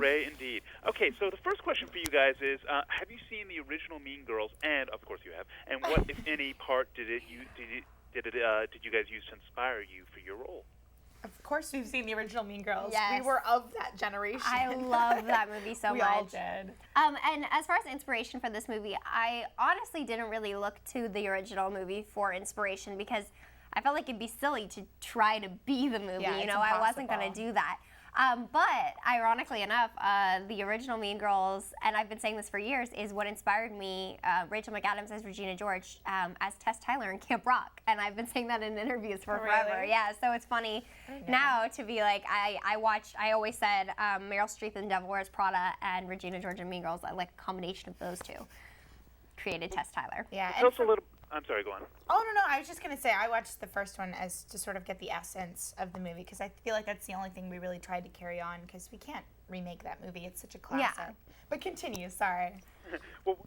array indeed. Okay, so the first question for you guys is: have you seen the original Mean Girls? And of course you have. And what, if any, part did you guys use to inspire you for your role? Of course, we've seen the original Mean Girls. Yes. We were of that generation. I love that movie so we much. all did. And as far as inspiration for this movie, I honestly didn't really look to the original movie for inspiration because I felt like it'd be silly to try to be the movie. Yeah, you it's know, I wasn't impossible. going to do that. But ironically enough, the original Mean Girls, and I've been saying this for years, is what inspired me, Rachel McAdams as Regina George, as Tess Tyler in Camp Rock. And I've been saying that in interviews for forever. Really? Yeah, so it's funny now to be like, I always said Meryl Streep in Devil Wears Prada and Regina George in Mean Girls, I like a combination of those two, created Tess Tyler. Yeah. Tell us a little. I'm sorry, go on. Oh, no, I was just going to say, I watched the first one as to sort of get the essence of the movie, because I feel like that's the only thing we really tried to carry on, because we can't remake that movie. It's such a classic. Yeah. But continue, sorry. Well,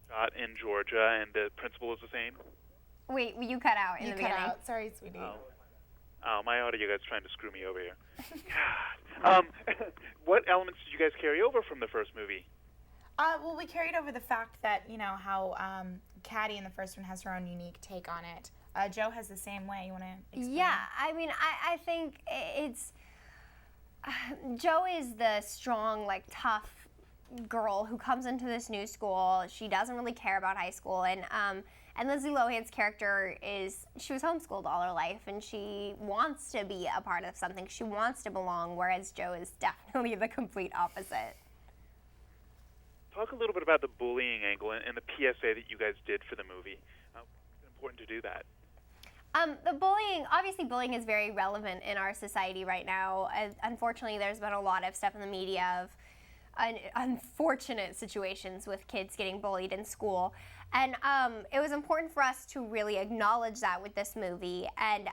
Scott in Georgia, and the principal is the same? Wait, you cut out in You the cut beginning. out. Sorry, sweetie. Oh, my audio guy's trying to screw me over here. God. What elements did you guys carry over from the first movie? Well, we carried over the fact that, you know, how Caddy in the first one has her own unique take on it. Joe has the same way. You want to explain? Yeah, I mean, I think it's... Joe is the strong, like, tough girl who comes into this new school. She doesn't really care about high school. And Lindsay Lohan's character she was homeschooled all her life, and she wants to be a part of something. She wants to belong, whereas Joe is definitely the complete opposite. Talk a little bit about the bullying angle and the PSA that you guys did for the movie. It's important to do that. The bullying, obviously bullying is very relevant in our society right now. Unfortunately, there's been a lot of stuff in the media of unfortunate situations with kids getting bullied in school. And it was important for us to really acknowledge that with this movie. And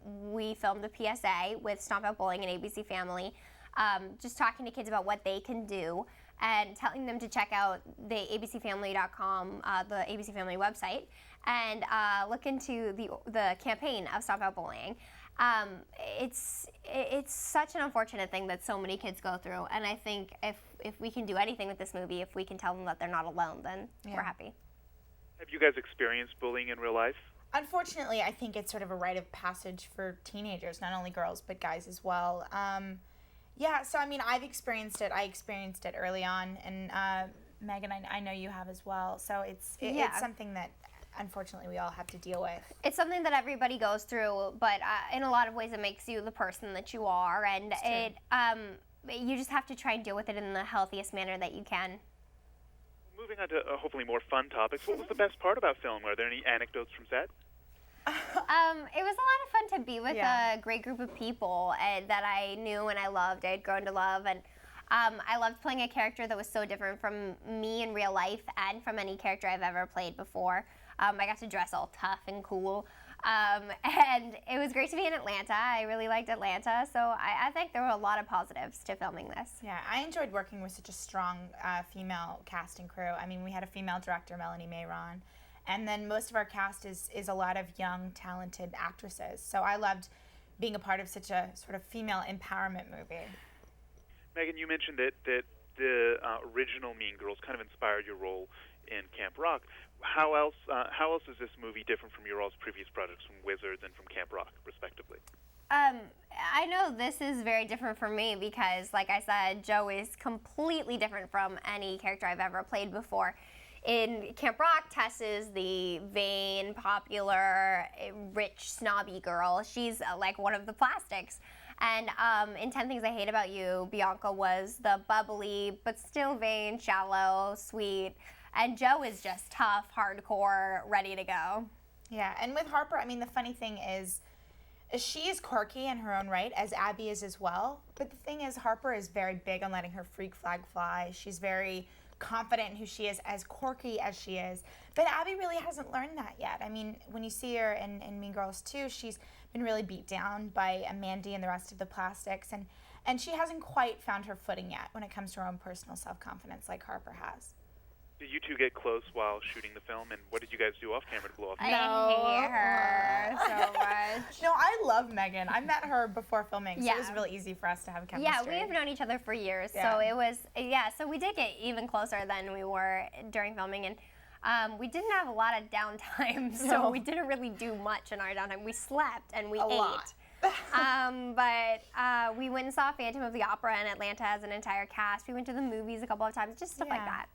we filmed a PSA with Stomp Out Bullying and ABC Family, just talking to kids about what they can do and telling them to check out the abcfamily.com, the ABC Family website, and look into the campaign of Stop Out Bullying. It's such an unfortunate thing that so many kids go through, and I think if we can do anything with this movie, if we can tell them that they're not alone, then we're happy. Have you guys experienced bullying in real life? Unfortunately, I think it's sort of a rite of passage for teenagers, not only girls, but guys as well. Yeah, so I mean, I've experienced it. I experienced it early on, and Meaghan, I know you have as well. So it's something that, unfortunately, we all have to deal with. It's something that everybody goes through, but in a lot of ways, it makes you the person that you are, and you just have to try and deal with it in the healthiest manner that you can. Moving on to hopefully more fun topics, what was the best part about filming? Are there any anecdotes from set? It was a lot of fun to be with a great group of people that I knew and I loved. I had grown to love, and I loved playing a character that was so different from me in real life and from any character I've ever played before. I got to dress all tough and cool, and it was great to be in Atlanta. I really liked Atlanta, so I think there were a lot of positives to filming this. Yeah, I enjoyed working with such a strong female cast and crew. I mean, we had a female director, Melanie Meaghan, and then most of our cast is a lot of young, talented actresses. So I loved being a part of such a sort of female empowerment movie. Meaghan, you mentioned that the original Mean Girls kind of inspired your role in Camp Rock. How else is this movie different from your all's previous projects, from Wizards and from Camp Rock, respectively? I know this is very different for me because, like I said, Joe is completely different from any character I've ever played before. In Camp Rock, Tess is the vain, popular, rich, snobby girl. She's like one of the plastics. And in 10 Things I Hate About You, Bianca was the bubbly, but still vain, shallow, sweet. And Joe is just tough, hardcore, ready to go. Yeah, and with Harper, I mean, the funny thing is she is quirky in her own right, as Abby is as well. But the thing is, Harper is very big on letting her freak flag fly. She's very confident in who she is, as quirky as she is. But Abby really hasn't learned that yet. I mean, when you see her in Mean Girls 2, she's been really beat down by Mandy and the rest of the plastics. And she hasn't quite found her footing yet when it comes to her own personal self-confidence like Harper has. Did you two get close while shooting the film, and what did you guys do off camera to blow off? I hate her so much. No, I love Meaghan. I met her before filming, so Yeah. it was really easy for us to have chemistry. Yeah, we have known each other for years, Yeah. so it was, so we did get even closer than we were during filming, and we didn't have a lot of downtime, so No. we didn't really do much in our downtime. We slept and we A ate. lot. But we went and saw Phantom of the Opera in Atlanta as an entire cast. We went to the movies a couple of times, just stuff like Yeah. that.